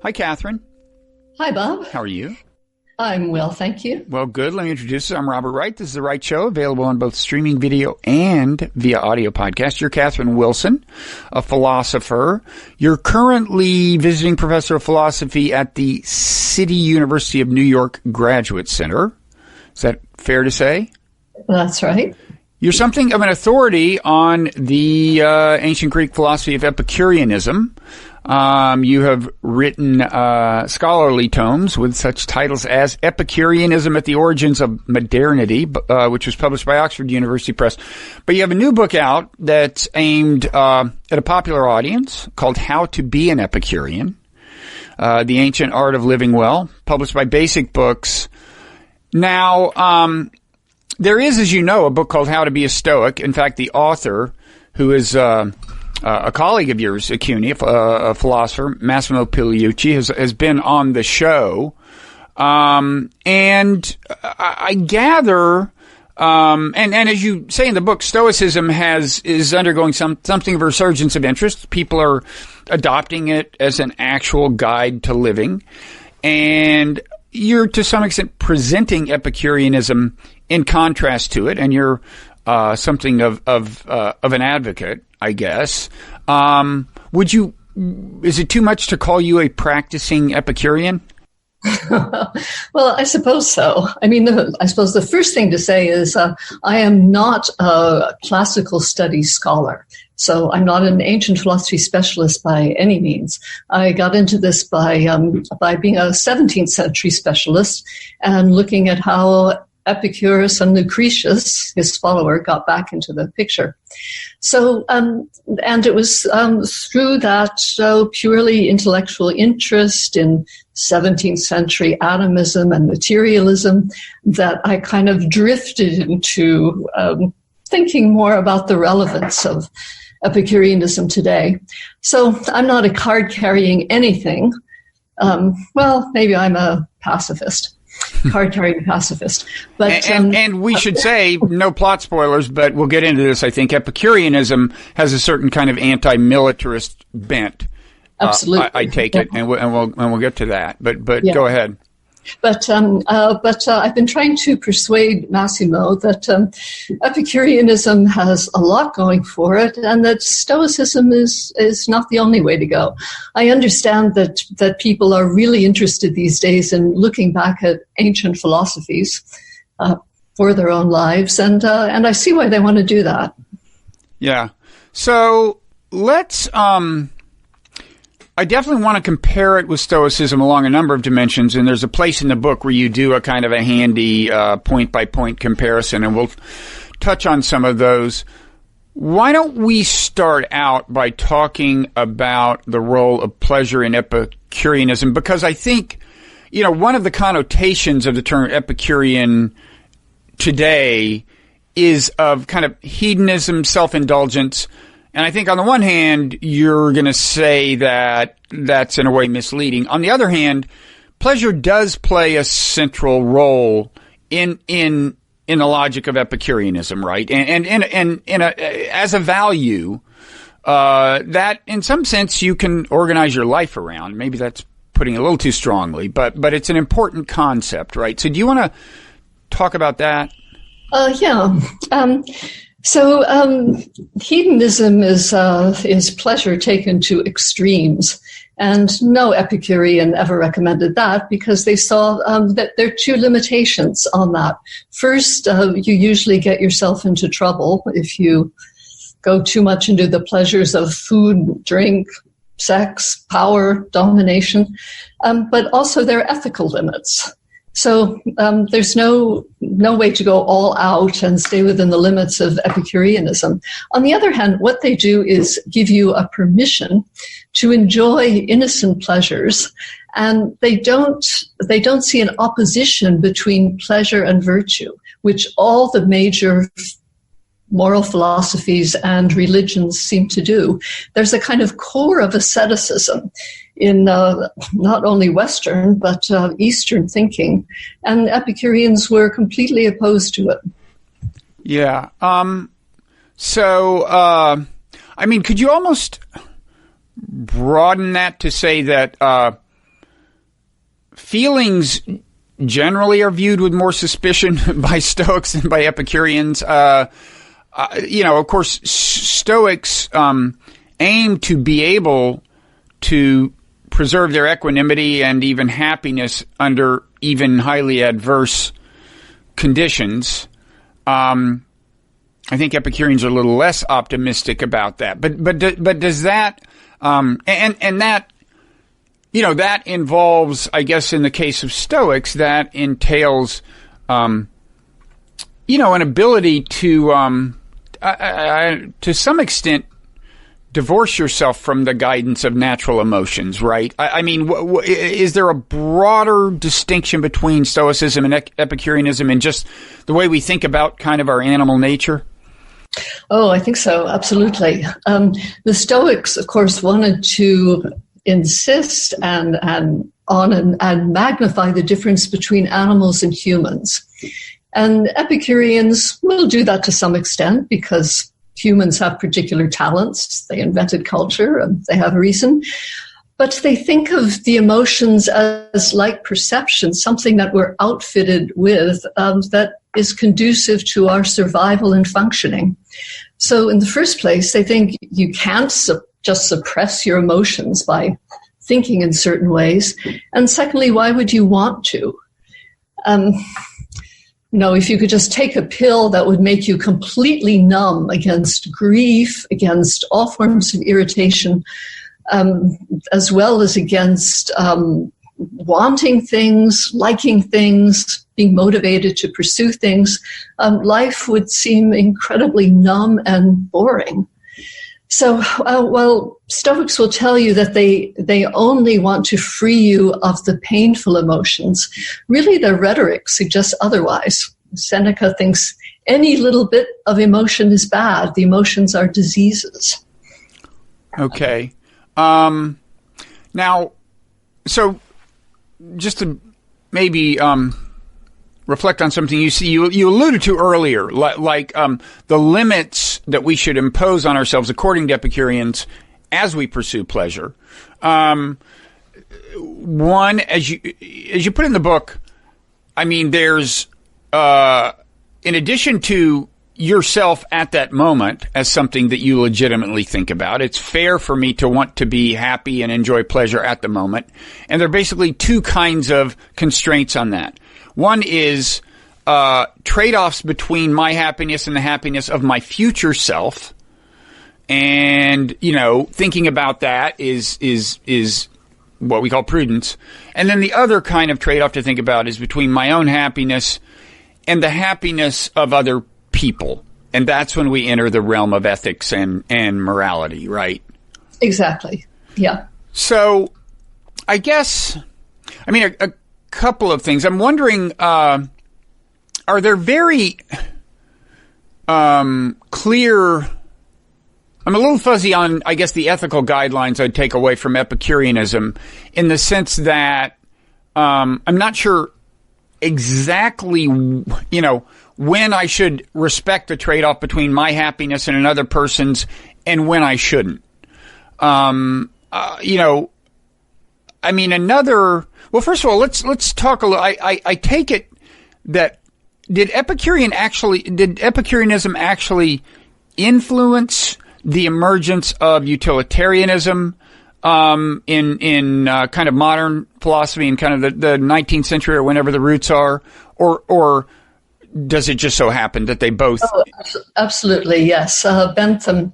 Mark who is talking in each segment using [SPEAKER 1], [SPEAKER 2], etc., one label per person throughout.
[SPEAKER 1] Hi, Catherine.
[SPEAKER 2] Hi, Bob.
[SPEAKER 1] How are you?
[SPEAKER 2] I'm well, thank you.
[SPEAKER 1] Well, good. Let me introduce you. I'm Robert Wright. This is The Wright Show, available on both streaming video and via audio podcast. You're Catherine Wilson, a philosopher. You're currently visiting professor of philosophy at the City University of New York Graduate Center. Is that fair to say?
[SPEAKER 2] That's right.
[SPEAKER 1] You're something of an authority on the ancient Greek philosophy of Epicureanism. You have written scholarly tomes with such titles as Epicureanism at the Origins of Modernity, which was published by Oxford University Press. But you have a new book out that's aimed at a popular audience called How to Be an Epicurean, The Ancient Art of Living Well, published by Basic Books. Now, there is, as you know, a book called How to Be a Stoic. In fact, the author, who is a colleague of yours, CUNY, a philosopher, Massimo Pigliucci, has been on the show. And I gather, and as you say in the book, Stoicism is undergoing something of a resurgence of interest. People are adopting it as an actual guide to living. And you're, to some extent, presenting Epicureanism in contrast to it, and you're something of an advocate, I guess. Is it too much to call you a practicing Epicurean?
[SPEAKER 2] Well, I suppose so. I mean, I suppose the first thing to say is I am not a classical studies scholar. So I'm not an ancient philosophy specialist by any means. I got into this by being a 17th century specialist and looking at how Epicurus and Lucretius, his follower, got back into the picture. So, and it was through that purely intellectual interest in 17th century atomism and materialism that I kind of drifted into thinking more about the relevance of Epicureanism today. So I'm not a card-carrying anything. Well, maybe I'm a pacifist. Card-carrying pacifist. But
[SPEAKER 1] and we should say, no plot spoilers, but we'll get into this. I think Epicureanism has a certain kind of anti-militarist bent.
[SPEAKER 2] Absolutely.
[SPEAKER 1] I take it, and we'll get to that. But go ahead.
[SPEAKER 2] But I've been trying to persuade Massimo that Epicureanism has a lot going for it, and that Stoicism is not the only way to go. I understand that people are really interested these days in looking back at ancient philosophies for their own lives, and I see why they want to do that. Yeah.
[SPEAKER 1] So let's. I definitely want to compare it with Stoicism along a number of dimensions, and there's a place in the book where you do a kind of a handy point-by-point comparison, and we'll touch on some of those. Why don't we start out by talking about the role of pleasure in Epicureanism? Because I think, one of the connotations of the term Epicurean today is of kind of hedonism, self-indulgence. And I think on the one hand, you're going to say that that's in a way misleading. On the other hand, pleasure does play a central role in the logic of Epicureanism, right? And as a value, that in some sense you can organize your life around. Maybe that's putting it a little too strongly, but it's an important concept, right? So do you want to talk about that?
[SPEAKER 2] Yeah. So hedonism is pleasure taken to extremes, and no Epicurean ever recommended that because they saw that there are two limitations on that. First, you usually get yourself into trouble if you go too much into the pleasures of food, drink, sex, power, domination, but also there are ethical limits. So there's no way to go all out and stay within the limits of Epicureanism. On the other hand, what they do is give you a permission to enjoy innocent pleasures, and they don't see an opposition between pleasure and virtue, which all the major moral philosophies and religions seem to do. There's a kind of core of asceticism in not only Western, but Eastern thinking. And Epicureans were completely opposed to it.
[SPEAKER 1] Yeah. So, I mean, could you almost broaden that to say that feelings generally are viewed with more suspicion by Stoics than by Epicureans? Of course, Stoics aim to be able to preserve their equanimity and even happiness under even highly adverse conditions. I think Epicureans are a little less optimistic about that. But does that and that, that involves, I guess, in the case of Stoics, that entails an ability to some extent divorce yourself from the guidance of natural emotions, right? I mean, is there a broader distinction between Stoicism and Epicureanism in just the way we think about kind of our animal nature?
[SPEAKER 2] Oh, I think so. Absolutely. The Stoics, of course, wanted to insist and magnify the difference between animals and humans. And Epicureans will do that to some extent because humans have particular talents. They invented culture and they have a reason. But they think of the emotions as like perception, something that we're outfitted with that is conducive to our survival and functioning. So in the first place, they think you can't just suppress your emotions by thinking in certain ways. And secondly, why would you want to? If you could just take a pill that would make you completely numb against grief, against all forms of irritation, as well as against wanting things, liking things, being motivated to pursue things, life would seem incredibly numb and boring. So, Stoics will tell you that they only want to free you of the painful emotions. Really, their rhetoric suggests otherwise. Seneca thinks any little bit of emotion is bad. The emotions are diseases.
[SPEAKER 1] Okay. Now, so just to maybe reflect on something you alluded to earlier, like the limits that we should impose on ourselves according to Epicureans as we pursue pleasure. One, as you put in the book, I mean, there's in addition to yourself at that moment as something that you legitimately think about, it's fair for me to want to be happy and enjoy pleasure at the moment. And there are basically two kinds of constraints on that. One is trade-offs between my happiness and the happiness of my future self. And, thinking about that is what we call prudence. And then the other kind of trade-off to think about is between my own happiness and the happiness of other people. And that's when we enter the realm of ethics and morality, right?
[SPEAKER 2] Exactly. Yeah. So
[SPEAKER 1] I guess, a couple of things. I'm wondering, are there very clear, I'm a little fuzzy on, I guess, the ethical guidelines I'd take away from Epicureanism in the sense that I'm not sure exactly, when I should respect the trade-off between my happiness and another person's and when I shouldn't. Well, first of all, let's talk a little. I take it that did Epicureanism actually influence the emergence of utilitarianism in kind of modern philosophy in kind of the 19th century or whenever the roots are, or does it just so happen that they both?
[SPEAKER 2] Oh, absolutely, yes. Bentham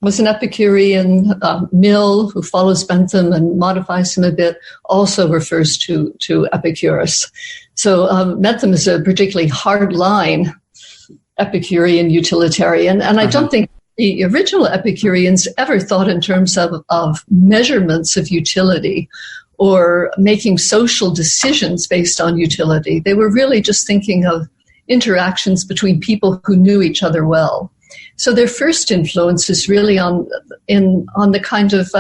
[SPEAKER 2] was an Epicurean. Mill, who follows Bentham and modifies him a bit, also refers to Epicurus. So Bentham is a particularly hard-line Epicurean utilitarian, and I don't think the original Epicureans ever thought in terms of measurements of utility or making social decisions based on utility. They were really just thinking of interactions between people who knew each other well. So their first influence is really on the kind of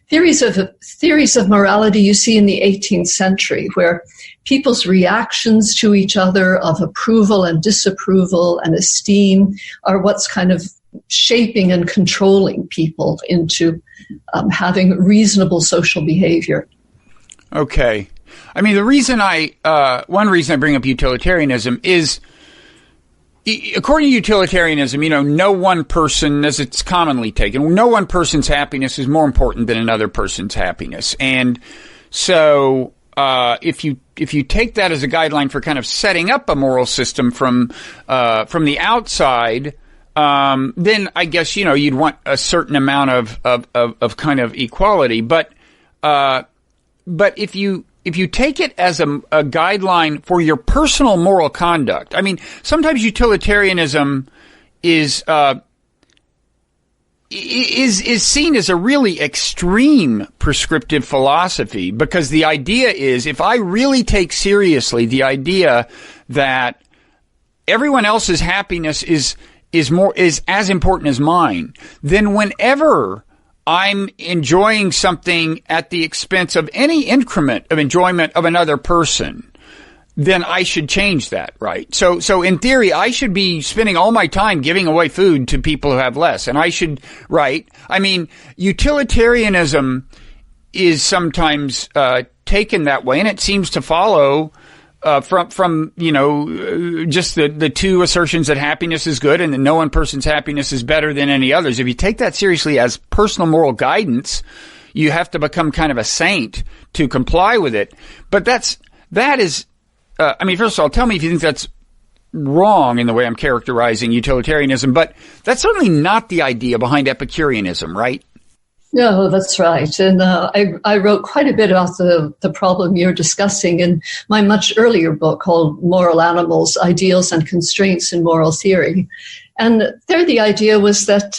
[SPEAKER 2] theories of morality you see in the 18th century, where people's reactions to each other of approval and disapproval and esteem are what's kind of shaping and controlling people into having reasonable social behavior.
[SPEAKER 1] Okay. I mean, one reason I bring up utilitarianism is, according to utilitarianism, no one person, as it's commonly taken, no one person's happiness is more important than another person's happiness. And so, if you take that as a guideline for kind of setting up a moral system from the outside, then I guess, you'd want a certain amount of kind of equality. But if you take it as a guideline for your personal moral conduct, I mean, sometimes utilitarianism is seen as a really extreme prescriptive philosophy, because the idea is, if I really take seriously the idea that everyone else's happiness is as important as mine, then whenever I'm enjoying something at the expense of any increment of enjoyment of another person, then I should change that, right? So in theory, I should be spending all my time giving away food to people who have less. And I should, right? I mean, utilitarianism is sometimes taken that way, and it seems to follow from just the two assertions that happiness is good and that no one person's happiness is better than any others. If you take that seriously as personal moral guidance, you have to become kind of a saint to comply with it. But that is, first of all, tell me if you think that's wrong in the way I'm characterizing utilitarianism, but that's certainly not the idea behind Epicureanism, right?
[SPEAKER 2] No, that's right. And I wrote quite a bit about the problem you're discussing in my much earlier book called Moral Animals, Ideals and Constraints in Moral Theory. And there the idea was that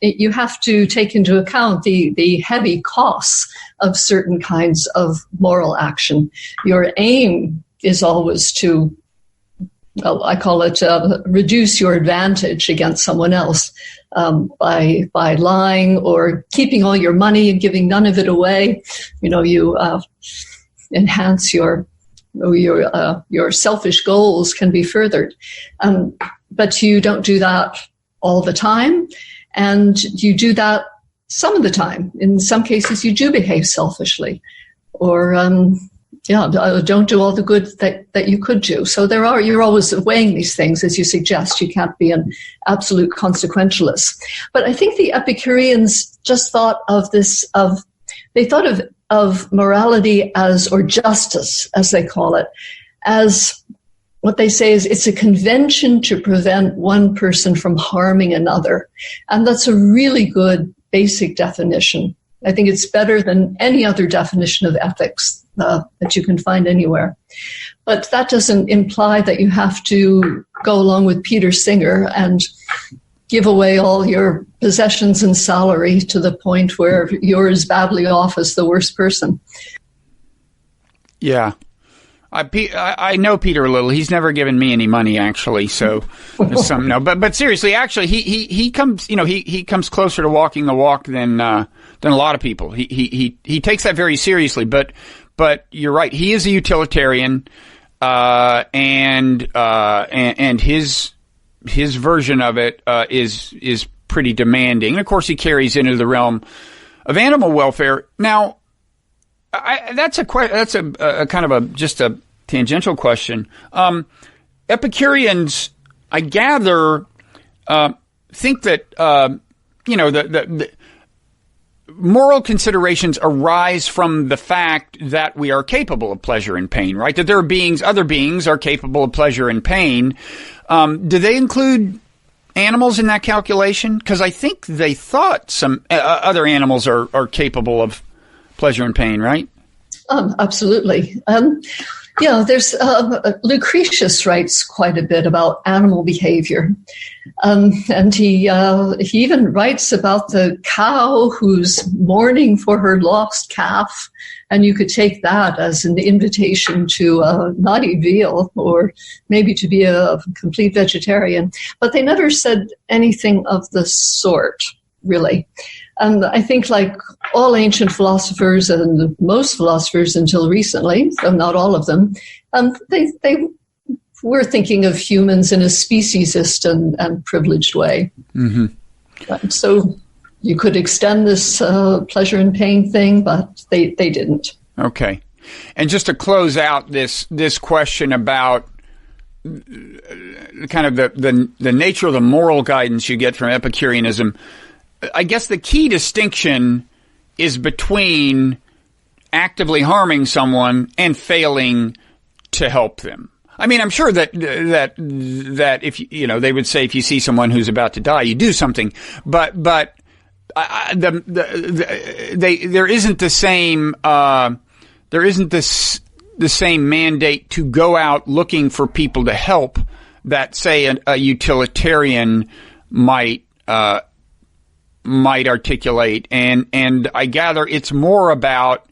[SPEAKER 2] you have to take into account the heavy costs of certain kinds of moral action. Your aim is always to, I call it, reduce your advantage against someone else. By lying or keeping all your money and giving none of it away, you enhance your selfish goals can be furthered. But you don't do that all the time, and you do that some of the time. In some cases, you do behave selfishly, or don't do all the good that you could do. So you're always weighing these things, as you suggest. You can't be an absolute consequentialist. But I think the Epicureans just thought of they thought of morality or justice, as they call it, as what they say is it's a convention to prevent one person from harming another. And that's a really good basic definition. I think it's better than any other definition of ethics that you can find anywhere. But that doesn't imply that you have to go along with Peter Singer and give away all your possessions and salary to the point where you're as badly off as the worst person.
[SPEAKER 1] Yeah. I know Peter a little. He's never given me any money, actually. So there's some no. But seriously, actually, he comes. He comes closer to walking the walk than a lot of people. He takes that very seriously. But you're right. He is a utilitarian, and his version of it is pretty demanding. And of course, he carries into the realm of animal welfare. Now, that's a kind of just a tangential question. Epicureans, I gather, think that the moral considerations arise from the fact that we are capable of pleasure and pain, right? That there are other beings are capable of pleasure and pain. Do they include animals in that calculation? Because I think they thought some other animals are capable of pleasure and pain, right?
[SPEAKER 2] Absolutely. There's Lucretius writes quite a bit about animal behavior, and he even writes about the cow who's mourning for her lost calf, and you could take that as an invitation to not eat veal or maybe to be a complete vegetarian. But they never said anything of the sort, really. And I think, like all ancient philosophers and most philosophers until recently, though not all of them, they were thinking of humans in a speciesist and privileged way.
[SPEAKER 1] Mm-hmm.
[SPEAKER 2] So you could extend this pleasure and pain thing, but they didn't.
[SPEAKER 1] Okay. And just to close out this question about kind of the nature of the moral guidance you get from Epicureanism, I guess the key distinction is between actively harming someone and failing to help them. I mean, I'm sure that if they would say if you see someone who's about to die, you do something, but there isn't the same the same mandate to go out looking for people to help that, say, a utilitarian might articulate. And I gather it's more about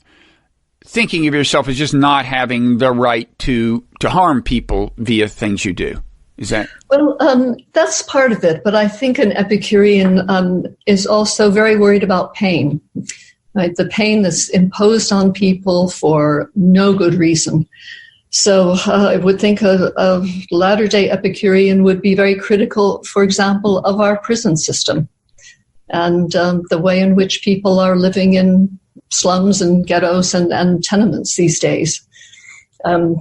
[SPEAKER 1] thinking of yourself as just not having the right to harm people via things you do. Is that?
[SPEAKER 2] Well, that's part of it. But I think an Epicurean is also very worried about pain. Right? The pain that's imposed on people for no good reason. So I would think a latter-day Epicurean would be very critical, for example, of our prison system and the way in which people are living in slums and ghettos and tenements these days. And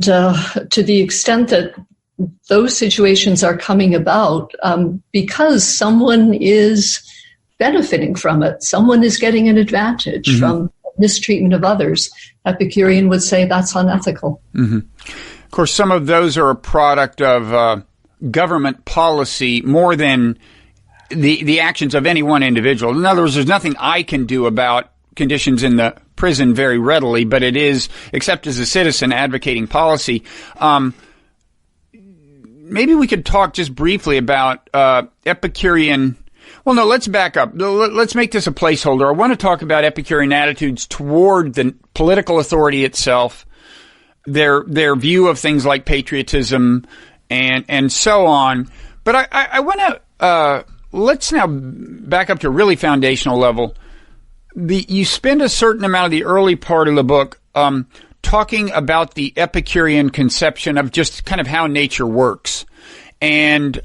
[SPEAKER 2] to the extent that those situations are coming about because someone is benefiting from it. Someone is getting an advantage from mistreatment of others. Epicurean would say that's unethical.
[SPEAKER 1] Mm-hmm. Of course, some of those are a product of government policy more than the actions of any one individual. In other words, there's nothing I can do about conditions in the prison very readily, but it is, except as a citizen, advocating policy. Maybe we could talk just briefly about Epicurean. Well, no, let's back up. Let's make this a placeholder. I want to talk about Epicurean attitudes toward the political authority itself, their view of things like patriotism and so on. But I want to let's now back up to a really foundational level. You spend a certain amount of the early part of the book talking about the Epicurean conception of just kind of how nature works, and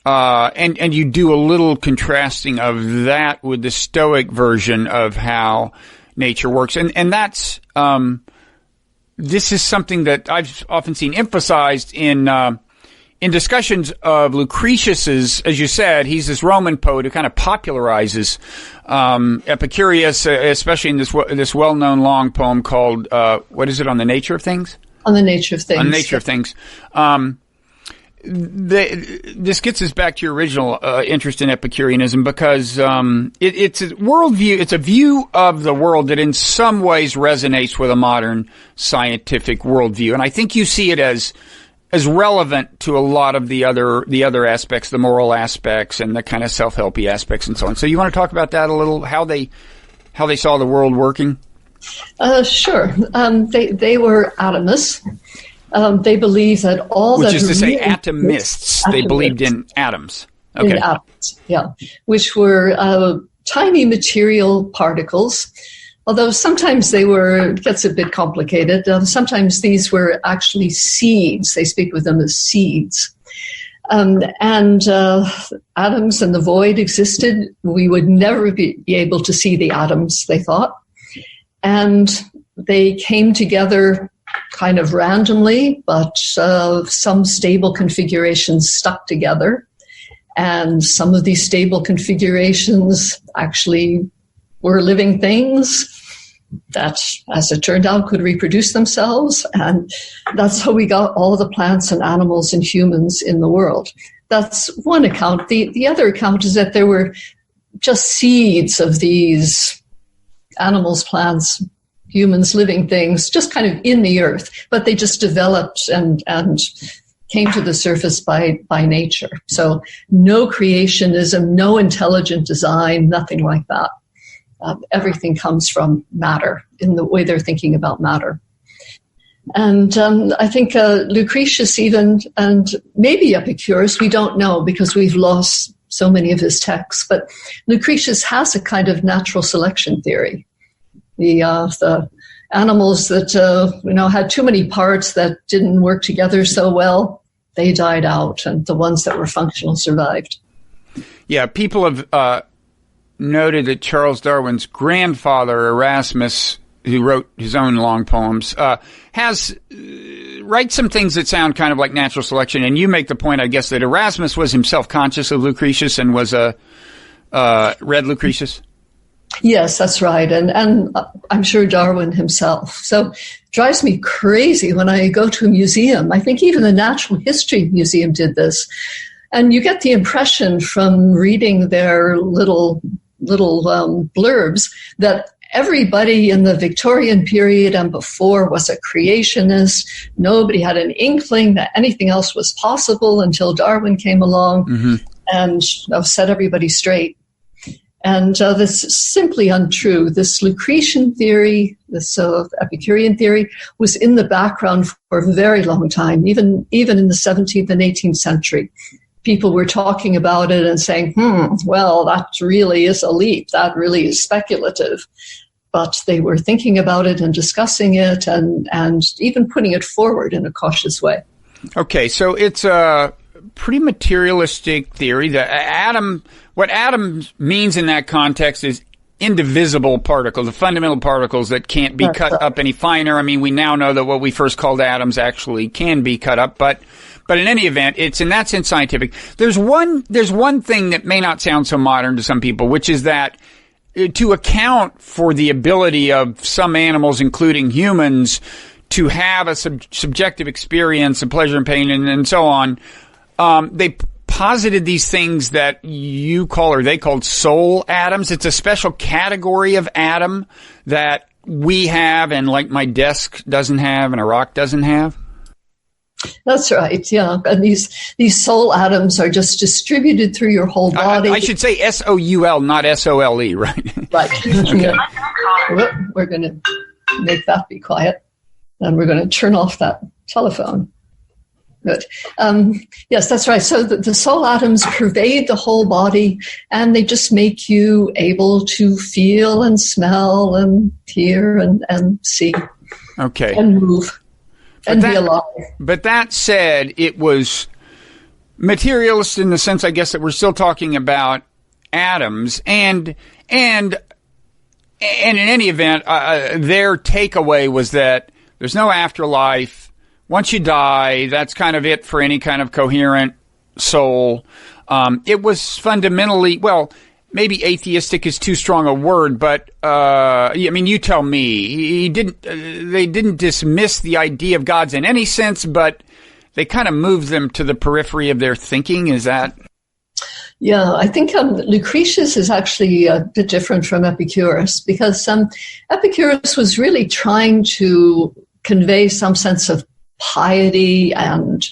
[SPEAKER 1] you do a little contrasting of that with the Stoic version of how nature works, and that's this is something that I've often seen emphasized in discussions of Lucretius's. As you said, he's this Roman poet who kind of popularizes Epicurus, especially in this well-known long poem called what is it, On the Nature of Things?
[SPEAKER 2] On the Nature of Things.
[SPEAKER 1] On the Nature of Things. This gets us back to your original interest in Epicureanism because it's a worldview. It's a view of the world that in some ways resonates with a modern scientific worldview, and I think you see it as relevant to a lot of the other aspects, the moral aspects, and the kind of self-helpy aspects, and so on. So you want to talk about that a little? How they saw the world working?
[SPEAKER 2] Sure. They were atomists. They believe that all
[SPEAKER 1] which is to say, atomists. They believed in atoms. Okay.
[SPEAKER 2] In atoms, yeah, which were tiny material particles. Although sometimes gets a bit complicated. Sometimes these were actually seeds. They speak of them as seeds. And atoms and the void existed. We would never be able to see the atoms, they thought. And they came together kind of randomly, but some stable configurations stuck together. And some of these stable configurations actually were living things that, as it turned out, could reproduce themselves. And that's how we got all the plants and animals and humans in the world. That's one account. The other account is that there were just seeds of these animals, plants, humans, living things, just kind of in the earth, but they just developed and came to the surface by nature. So no creationism, no intelligent design, nothing like that. Everything comes from matter in the way they're thinking about matter. And I think Lucretius even, and maybe Epicurus, we don't know because we've lost so many of his texts, but Lucretius has a kind of natural selection theory. The animals that had too many parts that didn't work together so well, they died out, and the ones that were functional survived.
[SPEAKER 1] Yeah, people have noted that Charles Darwin's grandfather, Erasmus, who wrote his own long poems, writes some things that sound kind of like natural selection. And you make the point, I guess, that Erasmus was himself conscious of Lucretius and was read Lucretius.
[SPEAKER 2] Yes, that's right. And I'm sure Darwin himself. So it drives me crazy when I go to a museum. I think even the Natural History Museum did this. And you get the impression from reading their little blurbs that everybody in the Victorian period and before was a creationist. Nobody had an inkling that anything else was possible until Darwin came along and set everybody straight. And this is simply untrue. This Lucretian theory, this Epicurean theory, was in the background for a very long time, even in the 17th and 18th century. People were talking about it and saying, well, that really is a leap. That really is speculative. But they were thinking about it and discussing it and even putting it forward in a cautious way. Okay,
[SPEAKER 1] so it's a pretty materialistic theory. What atom means in that context is indivisible particles, the fundamental particles that can't be cut up any finer. I mean, we now know that what we first called atoms actually can be cut up, but in any event, it's in that sense scientific. There's one thing that may not sound so modern to some people, which is that to account for the ability of some animals, including humans, to have a subjective experience of pleasure and pain and so on, they posited these things that you call, or they called, soul atoms. It's a special category of atom that we have and like my desk doesn't have and a rock doesn't have.
[SPEAKER 2] That's right, yeah. And these soul atoms are just distributed through your whole body.
[SPEAKER 1] I should say SOUL, not SOLE, right?
[SPEAKER 2] Right. Okay. We're going to make that be quiet, and we're going to turn off that telephone. Good. Yes, that's right. So the soul atoms pervade the whole body, and they just make you able to feel and smell and hear and see.
[SPEAKER 1] Okay.
[SPEAKER 2] And move. And be alive.
[SPEAKER 1] But that said, it was materialist in the sense, I guess, that we're still talking about atoms, and in any event, their takeaway was that there's no afterlife. Once you die, that's kind of it for any kind of coherent soul. It was fundamentally, well, maybe atheistic is too strong a word, but I mean, you tell me. They didn't dismiss the idea of gods in any sense, but they kind of moved them to the periphery of their thinking. Is that?
[SPEAKER 2] Yeah, I think Lucretius is actually a bit different from Epicurus, because Epicurus was really trying to convey some sense of piety and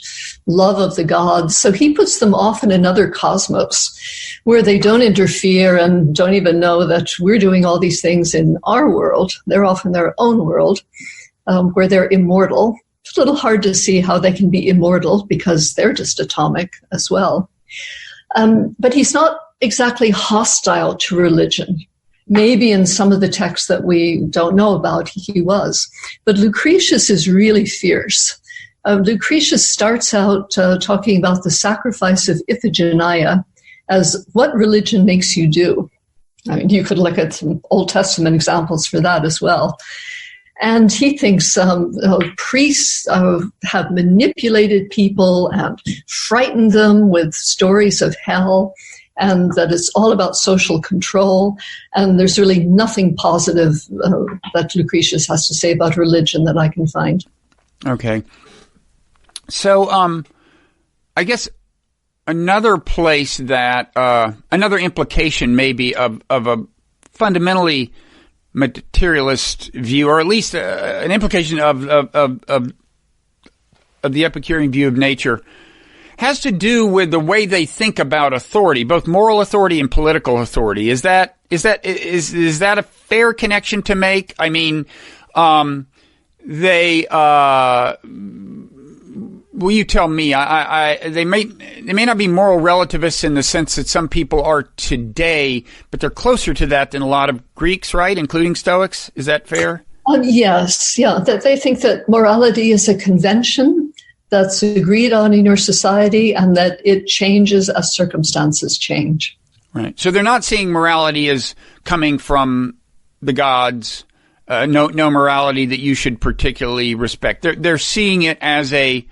[SPEAKER 2] love of the gods. So he puts them off in another cosmos where they don't interfere and don't even know that we're doing all these things in our world. They're off in their own world where they're immortal. It's a little hard to see how they can be immortal because they're just atomic as well. But he's not exactly hostile to religion. Maybe in some of the texts that we don't know about, he was. But Lucretius is really fierce. Lucretius starts out talking about the sacrifice of Iphigenia as what religion makes you do. I mean, you could look at some Old Testament examples for that as well. And he thinks priests have manipulated people and frightened them with stories of hell, and that it's all about social control. And there's really nothing positive that Lucretius has to say about religion that I can find. Okay.
[SPEAKER 1] So I guess another place that, another implication maybe of a fundamentally materialist view, or at least an implication of the Epicurean view of nature, has to do with the way they think about authority, both moral authority and political authority. Is that a fair connection to make? I mean, well, you tell me. They may not be moral relativists in the sense that some people are today, but they're closer to that than a lot of Greeks, right? Including Stoics. Is that fair?
[SPEAKER 2] Yes, yeah. That they think that morality is a convention, that's agreed on in your society, and that it changes as circumstances change.
[SPEAKER 1] Right. So they're not seeing morality as coming from the gods, no morality that you should particularly respect. They're seeing it as a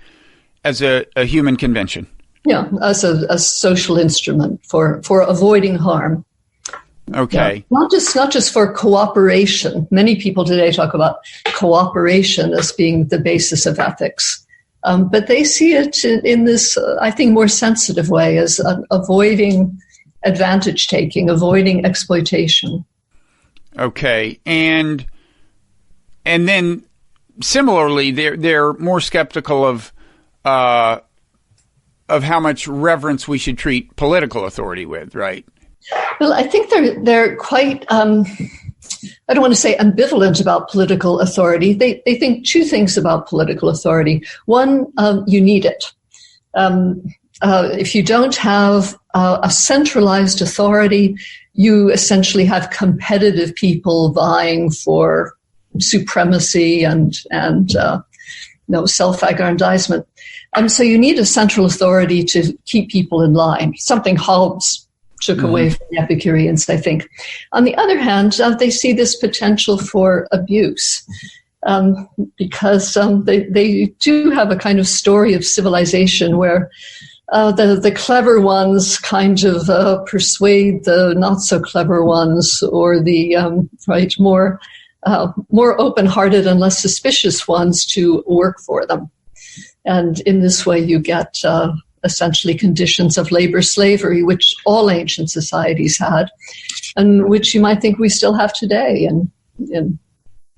[SPEAKER 1] human convention.
[SPEAKER 2] Yeah, as a social instrument for avoiding harm.
[SPEAKER 1] Okay.
[SPEAKER 2] Yeah. Not just for cooperation. Many people today talk about cooperation as being the basis of ethics. But they see it in this, I think, more sensitive way as avoiding advantage taking, avoiding exploitation.
[SPEAKER 1] Okay. And then similarly, they're more skeptical of how much reverence we should treat political authority with, right?
[SPEAKER 2] Well, I think they're quite, I don't want to say ambivalent about political authority. They think two things about political authority. One, you need it. If you don't have a centralized authority, you essentially have competitive people vying for supremacy and self-aggrandizement. So you need a central authority to keep people in line, something Hobbes took away from the Epicureans, I think. On the other hand, they see this potential for abuse because they do have a kind of story of civilization where the clever ones kind of persuade the not so clever ones, or the more open-hearted and less suspicious ones to work for them. And in this way, you get essentially conditions of labor slavery, which all ancient societies had, and which you might think we still have today in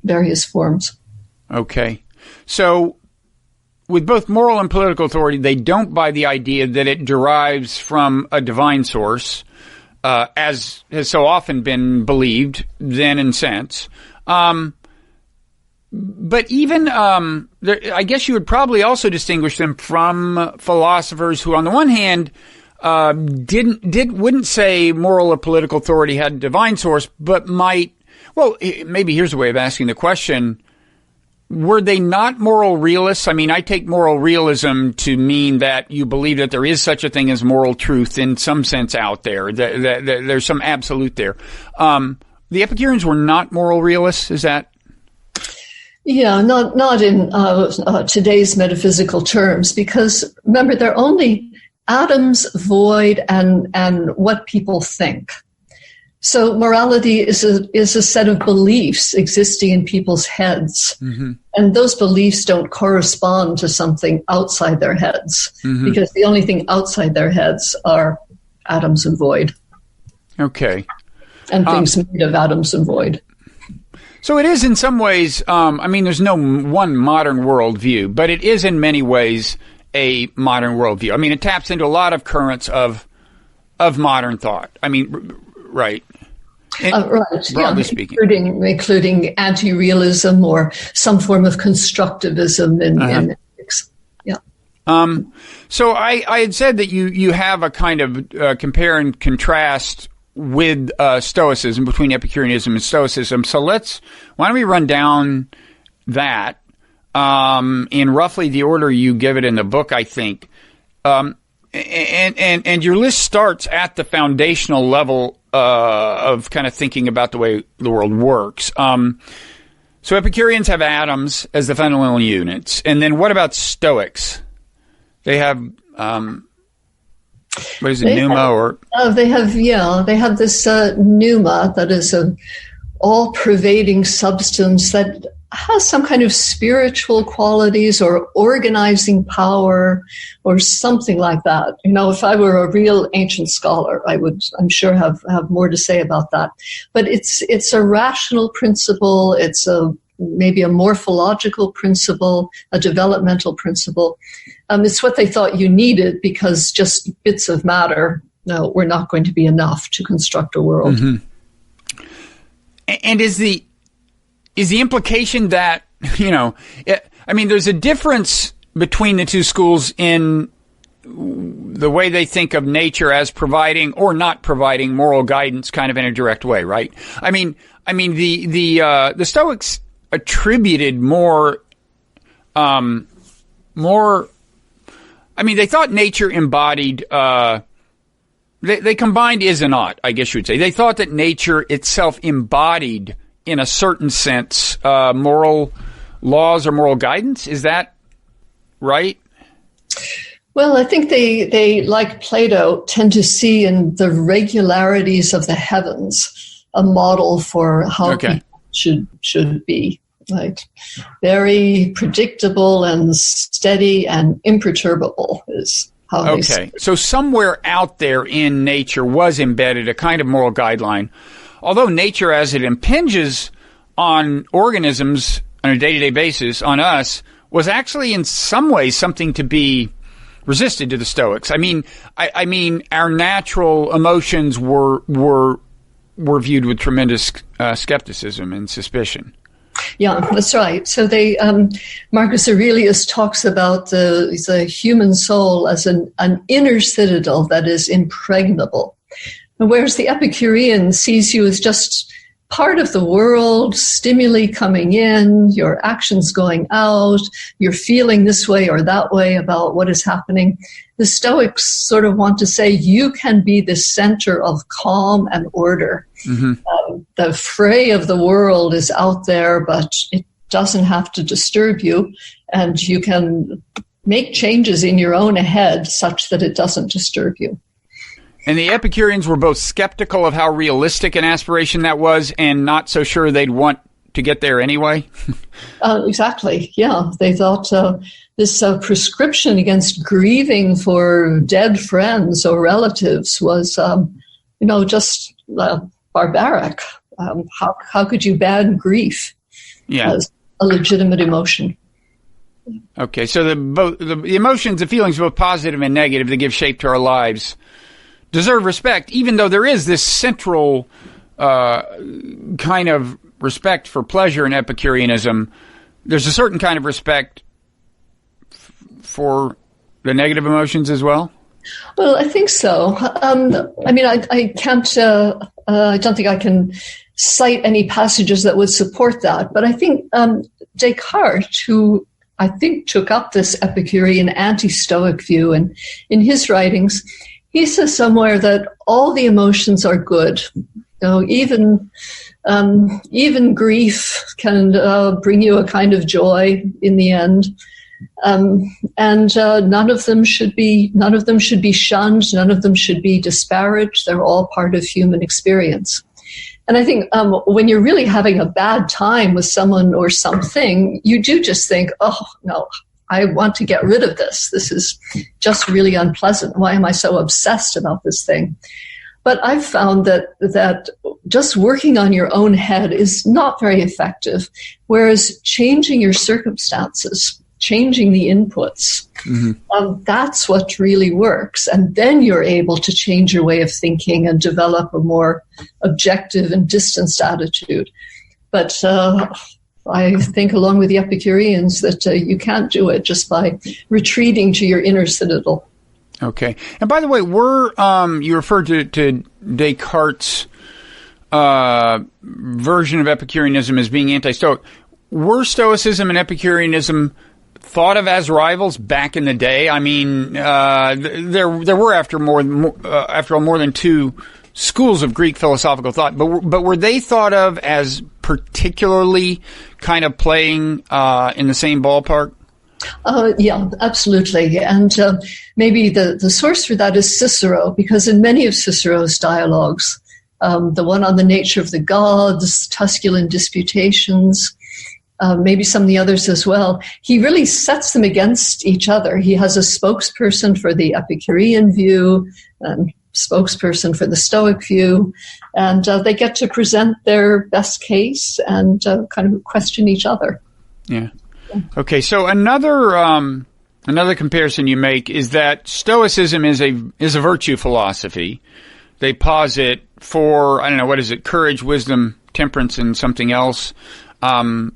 [SPEAKER 2] various forms. Okay.
[SPEAKER 1] So with both moral and political authority, they don't buy the idea that it derives from a divine source, as has so often been believed then and since. But even, I guess you would probably also distinguish them from philosophers who, on the one hand, wouldn't say moral or political authority had a divine source, but might, well, maybe here's a way of asking the question. Were they not moral realists? I mean, I take moral realism to mean that you believe that there is such a thing as moral truth in some sense out there. That there's some absolute there. The Epicureans were not moral realists, is that?
[SPEAKER 2] Yeah, not in today's metaphysical terms, because remember, they're only atoms, void, and what people think. So morality is a set of beliefs existing in people's heads, and those beliefs don't correspond to something outside their heads, because the only thing outside their heads are atoms and void.
[SPEAKER 1] Okay,
[SPEAKER 2] and things made of atoms and void.
[SPEAKER 1] So it is in some ways, I mean, there's no one modern worldview, but it is in many ways a modern worldview. I mean, it taps into a lot of currents of modern thought. I mean, right.
[SPEAKER 2] Right,
[SPEAKER 1] broadly speaking.
[SPEAKER 2] Including anti-realism or some form of constructivism in ethics. Yeah.
[SPEAKER 1] So I had said that you have a kind of compare and contrast with Stoicism, between Epicureanism and Stoicism. So why don't we run down that in roughly the order you give it in the book, I think. And your list starts at the foundational level of kind of thinking about the way the world works. So Epicureans have atoms as the fundamental units. And then what about Stoics? They have... what is it, pneuma or?
[SPEAKER 2] They have this pneuma that is an all-pervading substance that has some kind of spiritual qualities or organizing power or something like that. You know, if I were a real ancient scholar, I would, I'm sure, have more to say about that. But it's a rational principle. It's maybe a morphological principle, a developmental principle. It's what they thought you needed, because just bits of matter were not going to be enough to construct a world.
[SPEAKER 1] And is the implication that, I mean, there's a difference between the two schools in the way they think of nature as providing or not providing moral guidance, kind of in a direct way, right? I mean, the Stoics attributed more I mean, they thought nature embodied, they combined is and ought, I guess you would say. They thought that nature itself embodied, in a certain sense, moral laws or moral guidance. Is that right?
[SPEAKER 2] Well, I think they, like Plato, tend to see in the regularities of the heavens a model for how people should be. Right? Very predictable and steady and imperturbable is how they see it.
[SPEAKER 1] So somewhere out there in nature was embedded a kind of moral guideline. Although nature, as it impinges on organisms on a day-to-day basis, on us, was actually in some ways something to be resisted to the Stoics. I mean, our natural emotions were viewed with tremendous skepticism and suspicion.
[SPEAKER 2] Yeah, that's right. So Marcus Aurelius talks about the human soul as an inner citadel that is impregnable, whereas the Epicurean sees you as just part of the world, stimuli coming in, your actions going out, you're feeling this way or that way about what is happening. The Stoics sort of want to say you can be the center of calm and order. Mm-hmm. The fray of the world is out there, but it doesn't have to disturb you, and you can make changes in your own head such that it doesn't disturb you.
[SPEAKER 1] And the Epicureans were both skeptical of how realistic an aspiration that was and not so sure they'd want to get there anyway?
[SPEAKER 2] Exactly, yeah. They thought this prescription against grieving for dead friends or relatives was, just barbaric. How could you ban grief as a legitimate emotion?
[SPEAKER 1] Okay, so the emotions, the feelings, both positive and negative, that give shape to our lives, deserve respect, even though there is this central kind of respect for pleasure in Epicureanism. There's a certain kind of respect for the negative emotions as well?
[SPEAKER 2] Well, I think so. I can't, I don't think I can cite any passages that would support that, but I think Descartes, who I think took up this Epicurean anti-Stoic view, and in his writings, he says somewhere that all the emotions are good. Even grief can bring you a kind of joy in the end, and none of them should be shunned. None of them should be disparaged. They're all part of human experience. And I think when you're really having a bad time with someone or something, you do just think, oh no, I want to get rid of this. This is just really unpleasant. Why am I so obsessed about this thing? But I've found that just working on your own head is not very effective, whereas changing your circumstances, changing the inputs, that's what really works. And then you're able to change your way of thinking and develop a more objective and distanced attitude. But I think, along with the Epicureans, that you can't do it just by retreating to your inner citadel.
[SPEAKER 1] Okay. And by the way, you referred to Descartes' version of Epicureanism as being anti-Stoic. Were Stoicism and Epicureanism thought of as rivals back in the day? I mean, there were after all more than two schools of Greek philosophical thought, but were they thought of as particularly kind of playing in the same ballpark?
[SPEAKER 2] Yeah, absolutely. And maybe the source for that is Cicero, because in many of Cicero's dialogues, the one on the nature of the gods, Tusculan Disputations, maybe some of the others as well, he really sets them against each other. He has a spokesperson for the Epicurean view and spokesperson for the Stoic view, and they get to present their best case and kind of question each other.
[SPEAKER 1] Yeah. Okay, so another comparison you make is that Stoicism is a virtue philosophy. They posit for, I don't know, what is it, courage, wisdom, temperance, and something else. What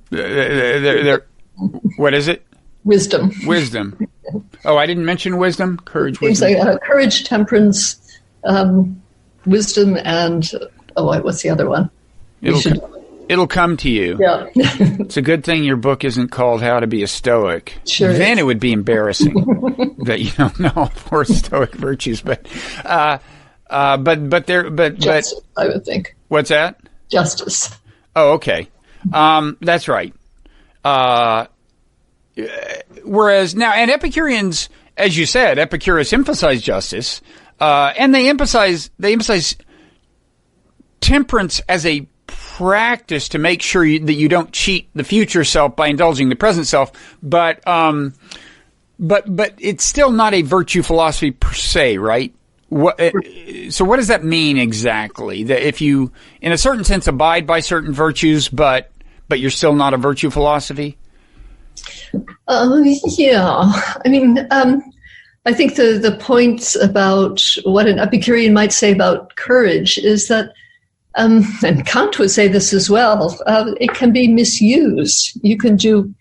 [SPEAKER 1] is it?
[SPEAKER 2] Wisdom.
[SPEAKER 1] Wisdom. Oh, I didn't mention wisdom? Courage, wisdom.
[SPEAKER 2] Courage, temperance, wisdom, and, what's the other one?
[SPEAKER 1] It'll come to you.
[SPEAKER 2] Yeah.
[SPEAKER 1] It's a good thing your book isn't called How to Be a Stoic.
[SPEAKER 2] Sure.
[SPEAKER 1] Then it would be embarrassing that you don't know four Stoic virtues. But
[SPEAKER 2] Justice, I would think.
[SPEAKER 1] What's that?
[SPEAKER 2] Justice.
[SPEAKER 1] Oh, okay. That's right. Whereas now, and Epicureans, as you said, Epicurus emphasized justice, and they emphasize temperance as a practice to make sure that you don't cheat the future self by indulging the present self. But it's still not a virtue philosophy per se, right? So what does that mean exactly? That if you, in a certain sense, abide by certain virtues, but you're still not a virtue philosophy?
[SPEAKER 2] Yeah. I mean, I think the point about what an Epicurean might say about courage is that, and Kant would say this as well, it can be misused. You can do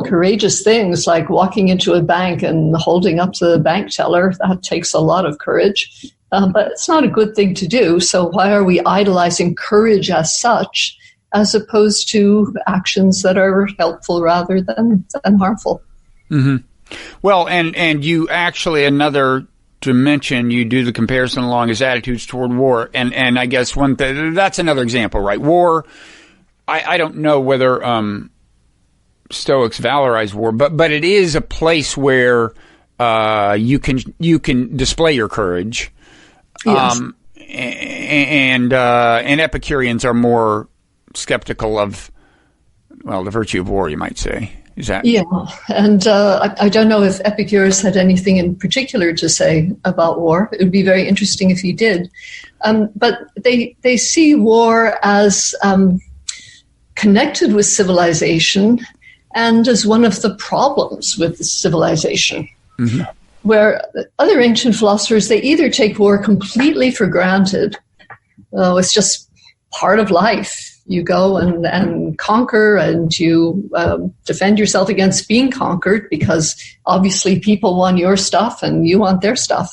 [SPEAKER 2] courageous things like walking into a bank and holding up the bank teller. That takes a lot of courage, but it's not a good thing to do. So why are we idolizing courage as such, as opposed to actions that are helpful rather than harmful?
[SPEAKER 1] Mm-hmm. Well, and you actually, another dimension, you do the comparison along his attitudes toward war. And I guess that's another example, right? War, I don't know whether Stoics valorize war, but it is a place where you can display your courage.
[SPEAKER 2] Yes.
[SPEAKER 1] And Epicureans are more skeptical of, well, the virtue of war, you might say. Is that?
[SPEAKER 2] Yeah, and I don't know if Epicurus had anything in particular to say about war. It would be very interesting if he did. But they see war as connected with civilization and as one of the problems with civilization. Mm-hmm. Where other ancient philosophers, they either take war completely for granted, it's just part of life. You go and conquer, and you defend yourself against being conquered, because obviously people want your stuff and you want their stuff.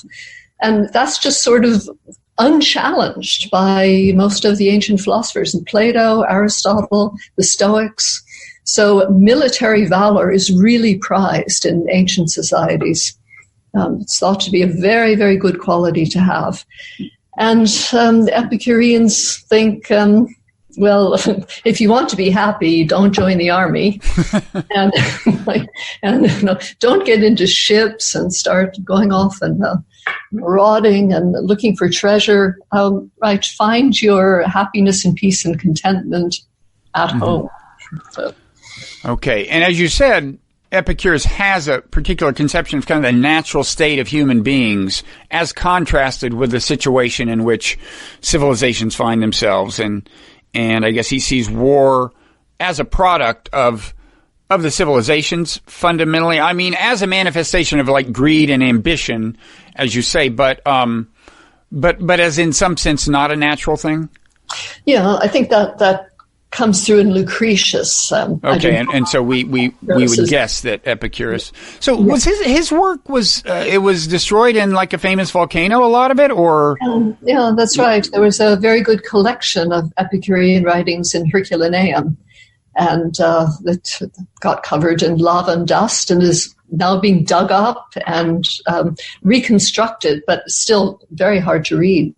[SPEAKER 2] And that's just sort of unchallenged by most of the ancient philosophers, and Plato, Aristotle, the Stoics. So military valor is really prized in ancient societies. It's thought to be a very, very good quality to have. And the Epicureans think, well, if you want to be happy, don't join the army, and don't get into ships and start going off and marauding and looking for treasure. Right, find your happiness and peace and contentment at home. So.
[SPEAKER 1] Okay, and as you said, Epicurus has a particular conception of kind of the natural state of human beings as contrasted with the situation in which civilizations find themselves. And I guess he sees war as a product of the civilizations fundamentally. I mean, as a manifestation of like greed and ambition, as you say, but as in some sense not a natural thing.
[SPEAKER 2] Yeah, I think that comes through in Lucretius.
[SPEAKER 1] Okay, and so we would guess that Epicurus. So was his work was it was destroyed in like a famous volcano? A lot of it, or
[SPEAKER 2] yeah, that's right. There was a very good collection of Epicurean writings in Herculaneum, and that got covered in lava and dust, and is now being dug up and reconstructed, but still very hard to read.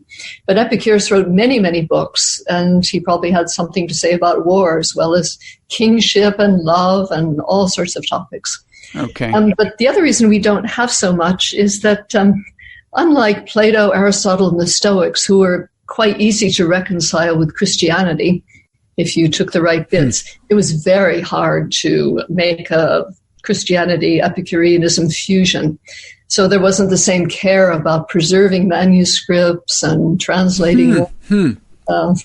[SPEAKER 2] But Epicurus wrote many, many books, and he probably had something to say about war as well as kingship and love and all sorts of topics.
[SPEAKER 1] Okay.
[SPEAKER 2] But the other reason we don't have so much is that unlike Plato, Aristotle, and the Stoics, who were quite easy to reconcile with Christianity, if you took the right bits, it was very hard to make a Christianity, Epicureanism fusion. So there wasn't the same care about preserving manuscripts and translating them.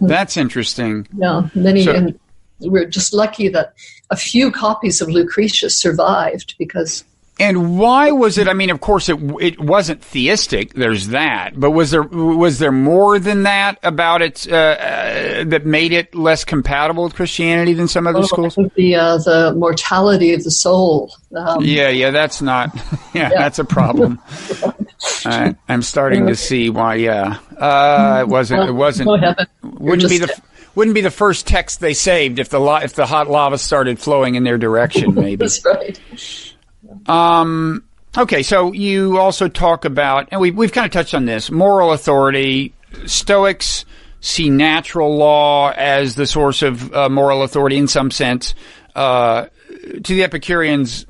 [SPEAKER 1] That's interesting.
[SPEAKER 2] Yeah, and we're just lucky that a few copies of Lucretius survived because...
[SPEAKER 1] And why was it? I mean, of course, it wasn't theistic. There's that, but was there more than that about it that made it less compatible with Christianity than some other schools?
[SPEAKER 2] I think the mortality of the soul.
[SPEAKER 1] Yeah, that's not. That's a problem. I'm starting to see why. It wasn't.
[SPEAKER 2] No heaven.
[SPEAKER 1] Wouldn't be the. wouldn't be the first text they saved if the hot lava started flowing in their direction. Maybe
[SPEAKER 2] that's right.
[SPEAKER 1] Okay, so you also talk about, and we've kind of touched on this, moral authority. Stoics see natural law as the source of moral authority in some sense. To the Epicureans,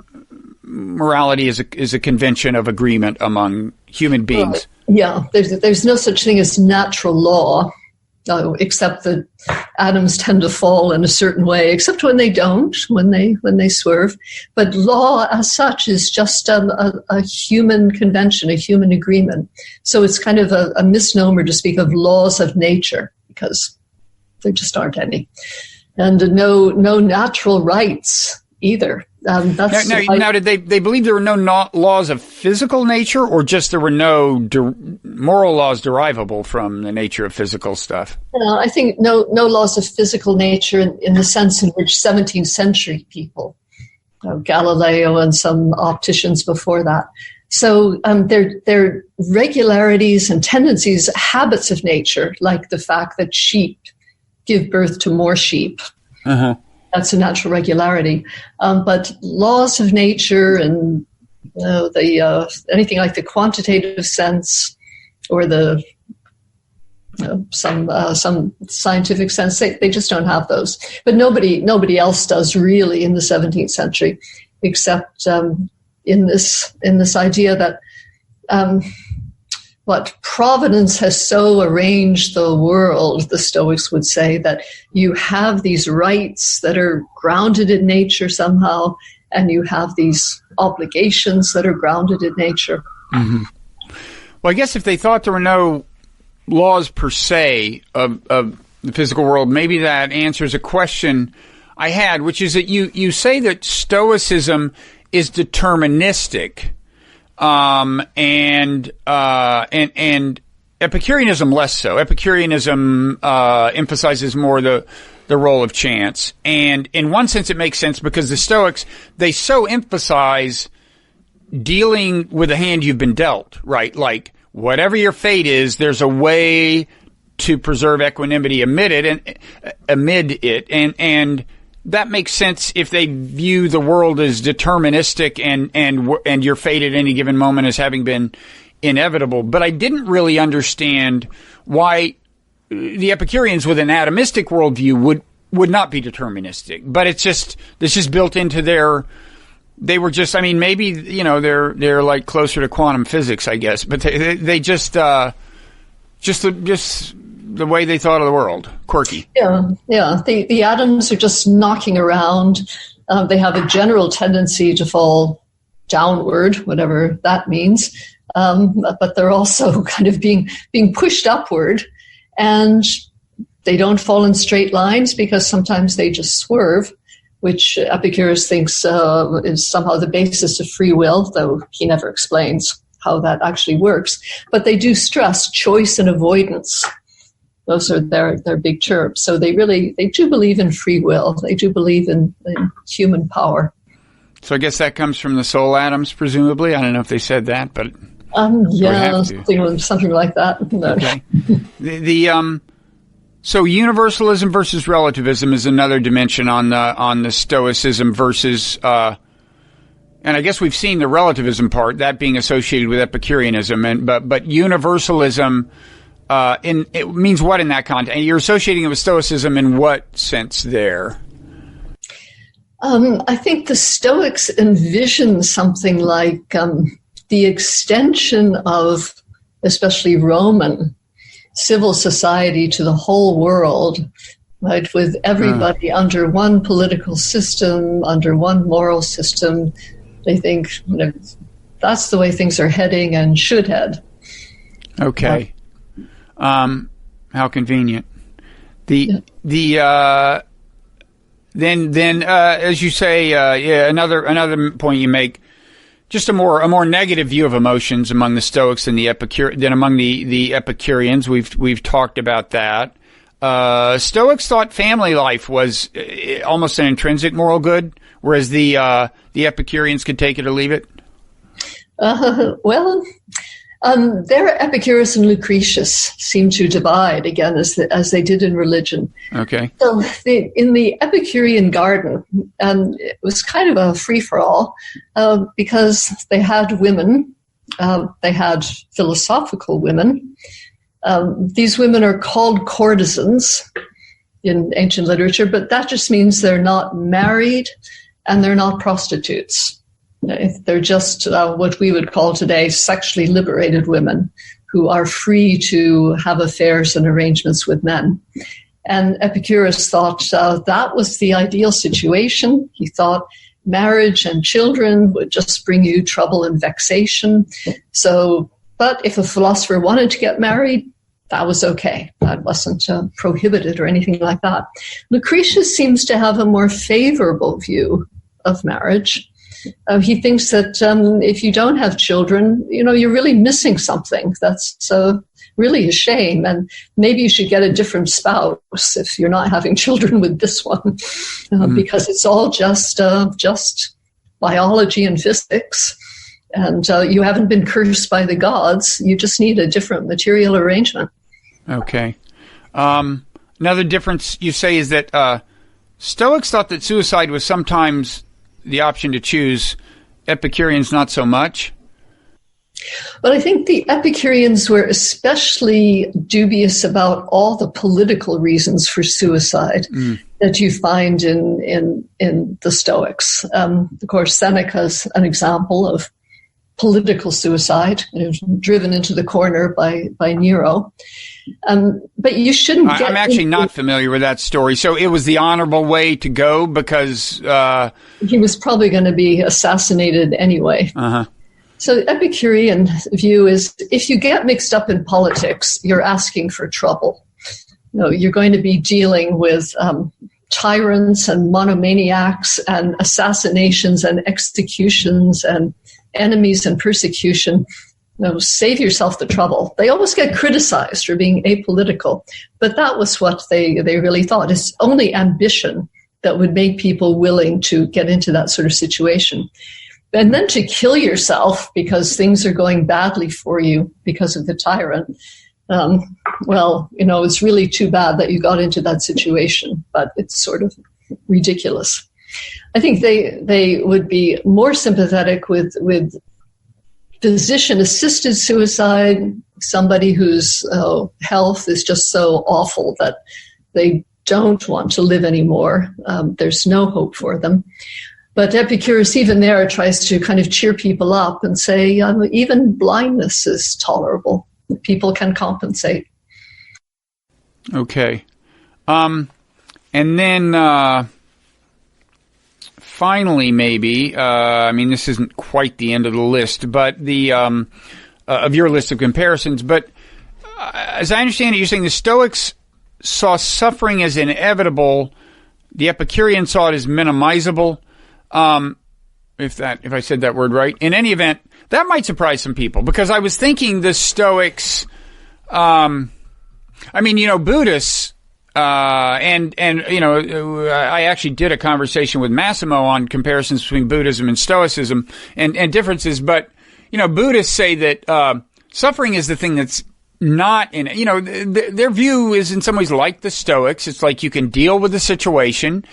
[SPEAKER 1] morality is a convention of agreement among human beings.
[SPEAKER 2] Yeah, there's no such thing as natural law, except that atoms tend to fall in a certain way, except when they don't, when they swerve. But law as such is just a human convention, a human agreement. So it's kind of a misnomer to speak of laws of nature, because there just aren't any. And no natural rights either.
[SPEAKER 1] Now, did they believe there were no laws of physical nature, or just there were no moral laws derivable from the nature of physical stuff?
[SPEAKER 2] I think no laws of physical nature in the sense in which 17th century people, Galileo and some opticians before that. So they're regularities and tendencies, habits of nature, like the fact that sheep give birth to more sheep. Uh-huh. That's a natural regularity. But laws of nature and anything like the quantitative sense or the some scientific sense, they just don't have those. But nobody else does really in the 17th century, except in this idea that Providence has so arranged the world, the Stoics would say, that you have these rights that are grounded in nature somehow, and you have these obligations that are grounded in nature.
[SPEAKER 1] Mm-hmm. Well, I guess if they thought there were no laws per se of the physical world, maybe that answers a question I had, which is that you say that Stoicism is deterministic. And Epicureanism less so. Epicureanism emphasizes more the role of chance. And in one sense it makes sense because the Stoics, they so emphasize dealing with the hand you've been dealt, right? Like whatever your fate is, there's a way to preserve equanimity amid it. And that makes sense if they view the world as deterministic and your fate at any given moment as having been inevitable. But I didn't really understand why the Epicureans with an atomistic worldview would not be deterministic. But it's just built into they were just, I mean, maybe, they're like closer to quantum physics, I guess. But they just the way they thought of the world, quirky.
[SPEAKER 2] Yeah. The atoms are just knocking around. They have a general tendency to fall downward, whatever that means. But they're also kind of being pushed upward, and they don't fall in straight lines because sometimes they just swerve, which Epicurus thinks is somehow the basis of free will, though he never explains how that actually works. But they do stress choice and avoidance. Those are their big terms. So they do believe in free will. They do believe in human power.
[SPEAKER 1] So I guess that comes from the soul atoms, presumably. I don't know if they said that, but
[SPEAKER 2] something like that.
[SPEAKER 1] Okay. So universalism versus relativism is another dimension on the Stoicism versus, and I guess we've seen the relativism part, that being associated with Epicureanism, but universalism. It means what in that context? You're associating it with Stoicism in what sense there?
[SPEAKER 2] I think the Stoics envision something like the extension of, especially Roman, civil society to the whole world, right? With everybody under one political system, under one moral system. They think that's the way things are heading and should head.
[SPEAKER 1] Okay. How convenient. Then as you say, another point you make, just a more negative view of emotions among the Stoics than among the Epicureans. We've talked about that. Stoics thought family life was almost an intrinsic moral good, whereas the Epicureans could take it or leave it.
[SPEAKER 2] There, Epicurus and Lucretius seem to divide again, as they did in religion.
[SPEAKER 1] Okay.
[SPEAKER 2] So, in the Epicurean garden, it was kind of a free-for-all because they had women, they had philosophical women. These women are called courtesans in ancient literature, but that just means they're not married and they're not prostitutes. They're just what we would call today sexually liberated women who are free to have affairs and arrangements with men. And Epicurus thought that was the ideal situation. He thought marriage and children would just bring you trouble and vexation. So, but if a philosopher wanted to get married, that was okay. That wasn't prohibited or anything like that. Lucretius seems to have a more favorable view of marriage. He thinks that if you don't have children, you're really missing something. That's really a shame. And maybe you should get a different spouse if you're not having children with this one, because it's all just biology and physics. And you haven't been cursed by the gods. You just need a different material arrangement. Okay.
[SPEAKER 1] Another difference you say is that Stoics thought that suicide was sometimes the option to choose. Epicureans not so much.
[SPEAKER 2] But I think the Epicureans were especially dubious about all the political reasons for suicide that you find in the Stoics. Of course, Seneca's an example of political suicide. He was driven into the corner by Nero. But you shouldn't get...
[SPEAKER 1] I'm actually not familiar with that story. So it was the honorable way to go because...
[SPEAKER 2] he was probably going to be assassinated anyway.
[SPEAKER 1] Uh-huh.
[SPEAKER 2] So the Epicurean view is if you get mixed up in politics, you're asking for trouble. You're going to be dealing with tyrants and monomaniacs and assassinations and executions and enemies and persecution. Save yourself the trouble. They always get criticized for being apolitical, but that was what they really thought. It's only ambition that would make people willing to get into that sort of situation. And then to kill yourself because things are going badly for you because of the tyrant, it's really too bad that you got into that situation, but it's sort of ridiculous. I think they would be more sympathetic with physician-assisted suicide, somebody whose health is just so awful that they don't want to live anymore. There's no hope for them. But Epicurus, even there, tries to kind of cheer people up and say, even blindness is tolerable. People can compensate.
[SPEAKER 1] Okay. And then finally, maybe, this isn't quite the end of the list, but the of your list of comparisons, but as I understand it, you're saying the Stoics saw suffering as inevitable. The Epicureans saw it as minimizable. If I said that word right. In any event, that might surprise some people because I was thinking the Stoics, Buddhists, I actually did a conversation with Massimo on comparisons between Buddhism and Stoicism and differences, but, Buddhists say that, suffering is the thing that's not in, their view is in some ways like the Stoics. It's like you can deal with the situation,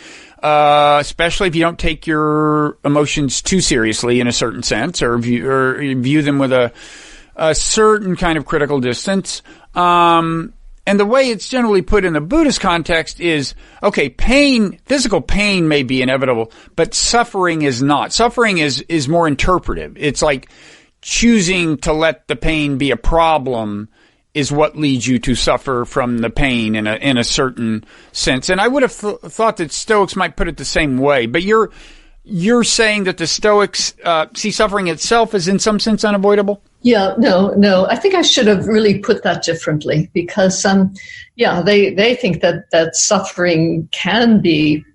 [SPEAKER 1] especially if you don't take your emotions too seriously in a certain sense or view them with a certain kind of critical distance. And the way it's generally put in the Buddhist context is, okay, physical pain may be inevitable, but suffering is not. Suffering is more interpretive. It's like choosing to let the pain be a problem is what leads you to suffer from the pain in a certain sense. And I would have thought that Stoics might put it the same way, but you're saying that the Stoics see suffering itself as in some sense unavoidable?
[SPEAKER 2] Yeah, no. I think I should have really put that differently because, they think that suffering can be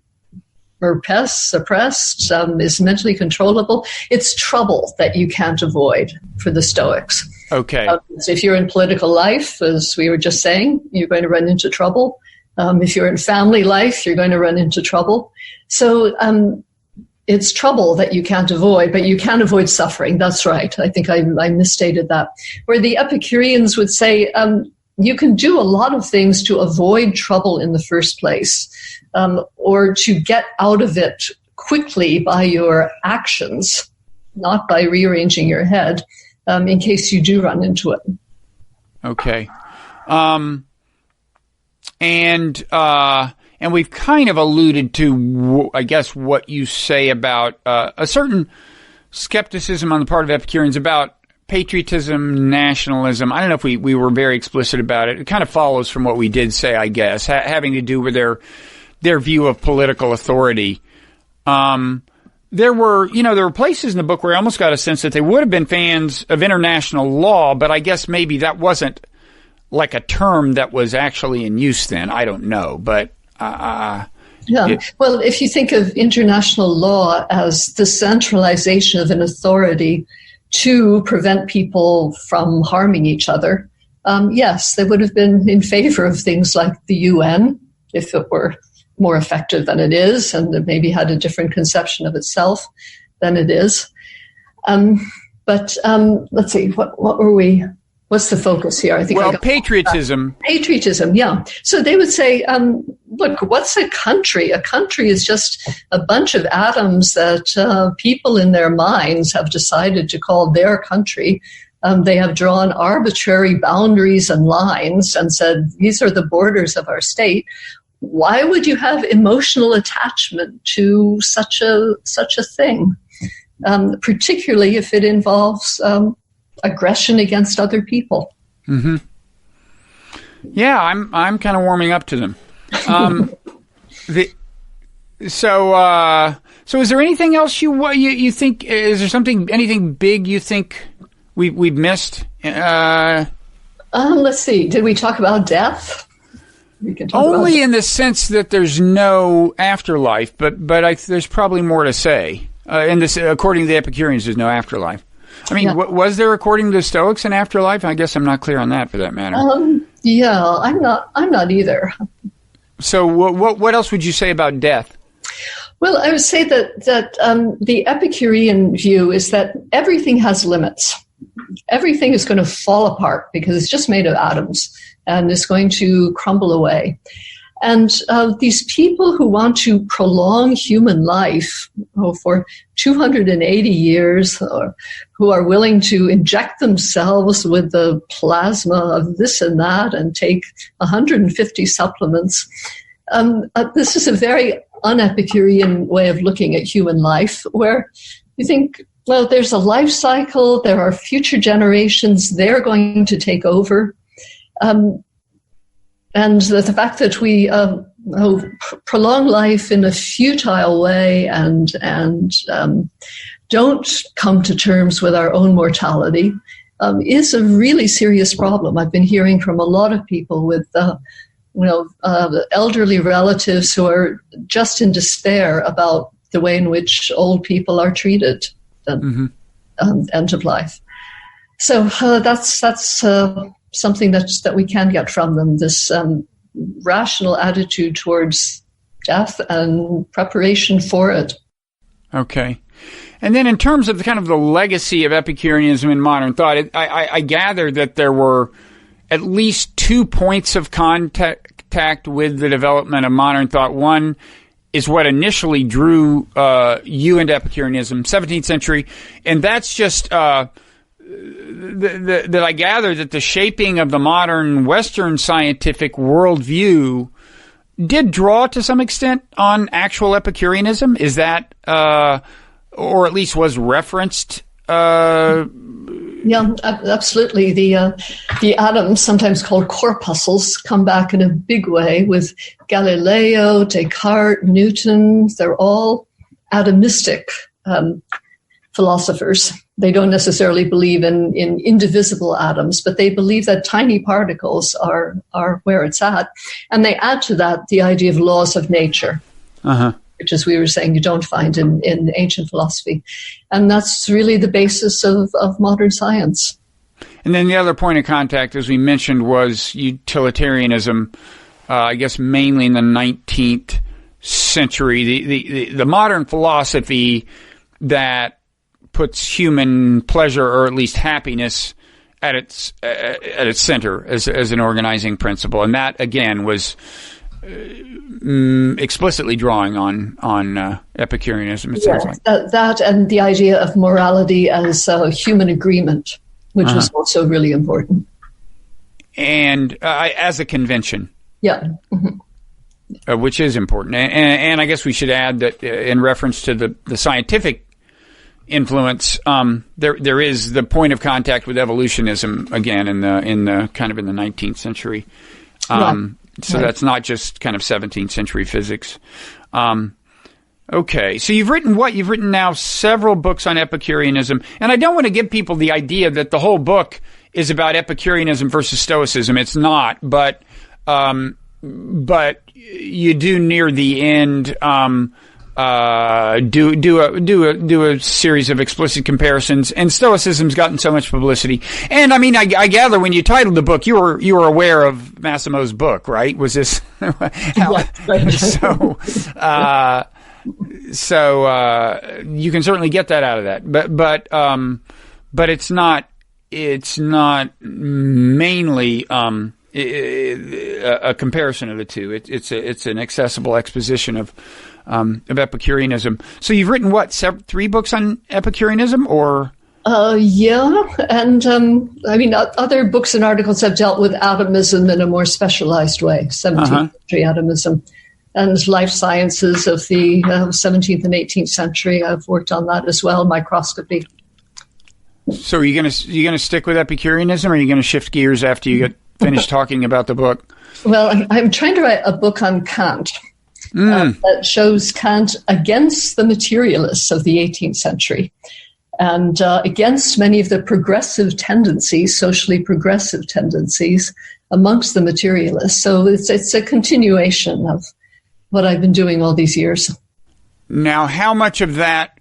[SPEAKER 2] suppressed, is mentally controllable. It's trouble that you can't avoid for the Stoics.
[SPEAKER 1] Okay.
[SPEAKER 2] So if you're in political life, as we were just saying, you're going to run into trouble. If you're in family life, you're going to run into trouble. So it's trouble that you can't avoid, but you can avoid suffering. That's right. I think I misstated that. Where the Epicureans would say, you can do a lot of things to avoid trouble in the first place, or to get out of it quickly by your actions, not by rearranging your head, in case you do run into it.
[SPEAKER 1] Okay. And we've kind of alluded to, I guess, what you say about a certain skepticism on the part of Epicureans about patriotism, nationalism. I don't know if we were very explicit about it. It kind of follows from what we did say, I guess, having to do with their view of political authority. There were places in the book where I almost got a sense that they would have been fans of international law, but I guess maybe that wasn't like a term that was actually in use then. I don't know, but
[SPEAKER 2] well, if you think of international law as the centralization of an authority to prevent people from harming each other, yes, they would have been in favor of things like the UN if it were more effective than it is, and it maybe had a different conception of itself than it is. But let's see, what were we? What's the focus here? I think.
[SPEAKER 1] Well, patriotism.
[SPEAKER 2] Patriotism, yeah. So they would say, look, what's a country? A country is just a bunch of atoms that people in their minds have decided to call their country. They have drawn arbitrary boundaries and lines and said, these are the borders of our state. Why would you have emotional attachment to such a thing, particularly if it involves aggression against other people?
[SPEAKER 1] Mm-hmm. Yeah, I'm kind of warming up to them. So is there anything else you think? Is there anything big you think we've missed?
[SPEAKER 2] Let's see. Did we talk about death? We can talk
[SPEAKER 1] only in the sense that there's no afterlife, but there's probably more to say. According to the Epicureans, there's no afterlife. I mean, was there, according to the Stoics, an afterlife? I guess I'm not clear on that, for that matter.
[SPEAKER 2] Yeah, I'm not either.
[SPEAKER 1] So, what else would you say about death?
[SPEAKER 2] Well, I would say that the Epicurean view is that everything has limits. Everything is going to fall apart because it's just made of atoms and it's going to crumble away. And these people who want to prolong human life for 280 years, or who are willing to inject themselves with the plasma of this and that and take 150 supplements, this is a very un-Epicurean way of looking at human life, where you think, well, there's a life cycle, there are future generations, they're going to take over. And the fact that we prolong life in a futile way and don't come to terms with our own mortality is a really serious problem. I've been hearing from a lot of people with elderly relatives who are just in despair about the way in which old people are treated at end of life. So that's something that we can get from them, this rational attitude towards death and preparation for it.
[SPEAKER 1] Okay. And then in terms of the legacy of Epicureanism in modern thought, I gather that there were at least 2 points of contact with the development of modern thought. One is what initially drew you into Epicureanism, 17th century, and that's just that I gather that the shaping of the modern Western scientific worldview did draw to some extent on actual Epicureanism. Is that, or at least was referenced?
[SPEAKER 2] Yeah, absolutely. The atoms, sometimes called corpuscles, come back in a big way with Galileo, Descartes, Newton. They're all atomistic philosophers. They don't necessarily believe in indivisible atoms, but they believe that tiny particles are where it's at. And they add to that the idea of laws of nature, which, as we were saying, you don't find in ancient philosophy. And that's really the basis of modern science.
[SPEAKER 1] And then the other point of contact, as we mentioned, was utilitarianism, I guess mainly in the 19th century, the modern philosophy that puts human pleasure, or at least happiness, at its center as an organizing principle, and that again was explicitly drawing on Epicureanism. It sounds like
[SPEAKER 2] that and the idea of morality as human agreement, which was also really important, and
[SPEAKER 1] as a convention.
[SPEAKER 2] Yeah. Mm-hmm.
[SPEAKER 1] Which is important, and I guess we should add that in reference to the scientific influence, there is the point of contact with evolutionism again in the kind of in the 19th century. So that's not just kind of 17th century physics. Okay, so you've written now several books on Epicureanism, and I don't want to give people the idea that the whole book is about Epicureanism versus Stoicism. It's not, but you do near the end do a series of explicit comparisons, and Stoicism's gotten so much publicity. And I mean, I gather when you titled the book, you were aware of Massimo's book, right? Was this so you can certainly get that out of that, but it's not mainly a comparison of the two. It's an accessible exposition of Epicureanism. So you've written what, 3 books on Epicureanism, or?
[SPEAKER 2] Yeah, and I mean, other books and articles have dealt with atomism in a more specialized way, 17th century atomism, and life sciences of the 17th and 18th century. I've worked on that as well, microscopy.
[SPEAKER 1] So are you gonna stick with Epicureanism, or are you gonna shift gears after you get finished talking about the book?
[SPEAKER 2] Well, I'm trying to write a book on Kant that shows Kant against the materialists of the 18th century and against many of the progressive tendencies, socially progressive tendencies amongst the materialists. So it's a continuation of what I've been doing all these years.
[SPEAKER 1] Now, how much of that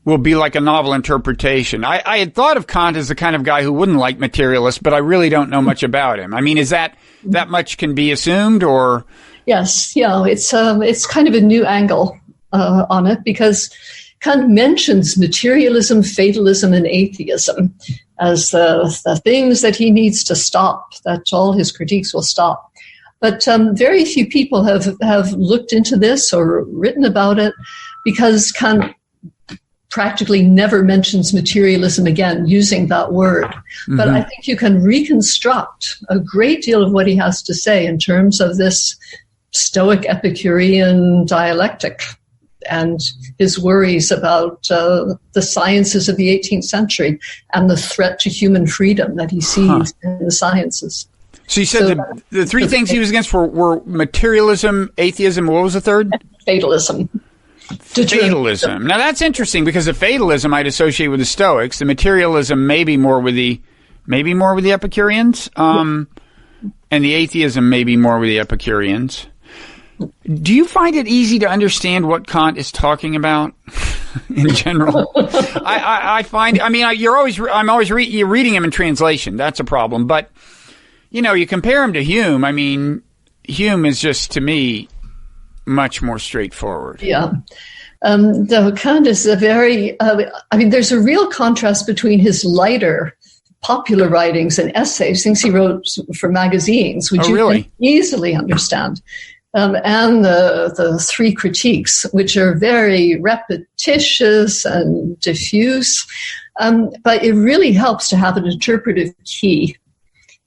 [SPEAKER 1] will be like a novel interpretation? I had thought of Kant as the kind of guy who wouldn't like materialists, but I really don't know much about him. I mean, is that much can be assumed, or?
[SPEAKER 2] Yes, yeah, it's kind of a new angle on it, because Kant mentions materialism, fatalism, and atheism as the things that he needs to stop, that all his critiques will stop. But very few people have looked into this or written about it, because Kant practically never mentions materialism again using that word. Mm-hmm. But I think you can reconstruct a great deal of what he has to say in terms of this Stoic Epicurean dialectic and his worries about the sciences of the 18th century and the threat to human freedom that he sees in the sciences.
[SPEAKER 1] So you said the 3 things he was against were materialism, atheism, what was the third?
[SPEAKER 2] Fatalism.
[SPEAKER 1] Fatalism. Now that's interesting, because the fatalism I'd associate with the Stoics. The materialism maybe more with the Epicureans, and the atheism maybe more with the Epicureans. Do you find it easy to understand what Kant is talking about in general? I find, I mean, you're reading him in translation. That's a problem. But, you compare him to Hume. I mean, Hume is just, to me, much more straightforward. Yeah.
[SPEAKER 2] Though Kant is a very, there's a real contrast between his lighter popular writings and essays, things he wrote for magazines, which you can easily understand. And the 3 critiques, which are very repetitious and diffuse. But it really helps to have an interpretive key.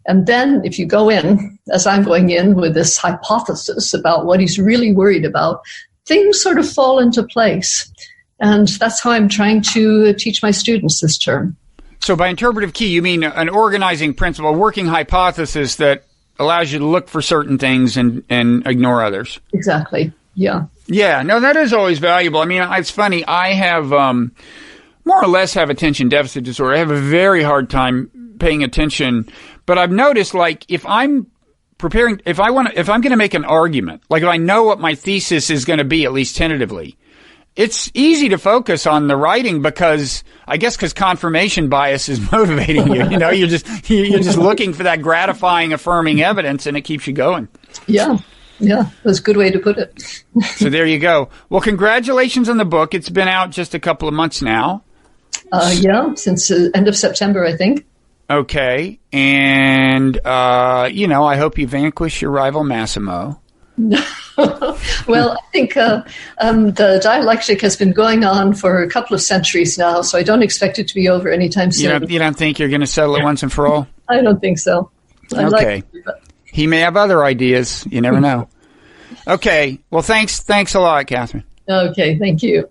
[SPEAKER 2] And then if you go in, as I'm going in with this hypothesis about what he's really worried about, things sort of fall into place. And that's how I'm trying to teach my students this term.
[SPEAKER 1] So by interpretive key, you mean an organizing principle, a working hypothesis that allows you to look for certain things and ignore others.
[SPEAKER 2] Exactly. Yeah.
[SPEAKER 1] Yeah. No, that is always valuable. I mean, it's funny. I have more or less have attention deficit disorder. I have a very hard time paying attention, but I've noticed, like, if I'm going to make an argument, like if I know what my thesis is going to be, at least tentatively, it's easy to focus on the writing because confirmation bias is motivating you. You're just looking for that gratifying, affirming evidence, and it keeps you going.
[SPEAKER 2] Yeah. Yeah, that's a good way to put it.
[SPEAKER 1] So there you go. Well, congratulations on the book. It's been out just a couple of months now.
[SPEAKER 2] Yeah, since the end of September, I think.
[SPEAKER 1] Okay. And, I hope you vanquish your rival Massimo.
[SPEAKER 2] Well, I think the dialectic has been going on for a couple of centuries now, so I don't expect it to be over anytime soon.
[SPEAKER 1] You don't think you're going to settle it once and for all?
[SPEAKER 2] I don't think so.
[SPEAKER 1] Okay. He may have other ideas. You never know. Okay. Well, thanks a lot, Catherine.
[SPEAKER 2] Okay. Thank you.